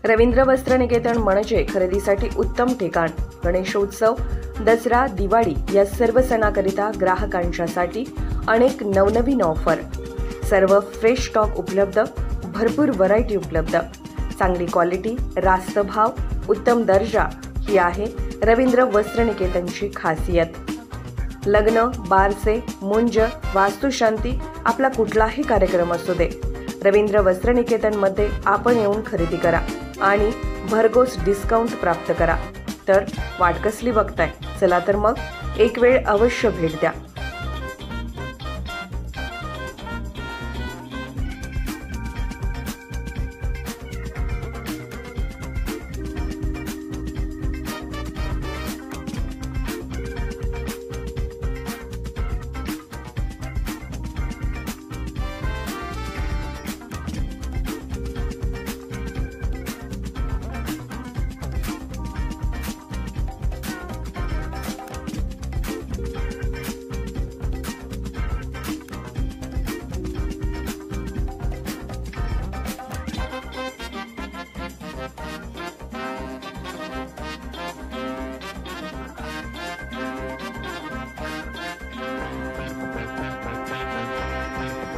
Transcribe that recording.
रवींद्र वस्त्रनिकेतन म्हणजे खरेदीसाठी उत्तम ठिकाण। गणेशोत्सव, दसरा, दिवाळी या सर्व सणाकरिता ग्राहकांच्यासाठी अनेक नवनवीन ऑफर, सर्व फ्रेश स्टॉक उपलब्ध, भरपूर व्हरायटी उपलब्ध, चांगली क्वालिटी, रास्त भाव, उत्तम दर्जा ही आहे रवींद्र वस्त्रनिकेतनची खासियत। लग्न, बारसे, मुंज, वास्तुशांती आपला कुठलाही कार्यक्रम असू दे, रवींद्र वस्त्रनिकेतनमध्ये आपण येऊन खरेदी करा आणि भरघोस डिस्काउंट प्राप्त करा। तर वाट कसली बघताय? चला तर मग एक वेळ अवश्य भेट द्या।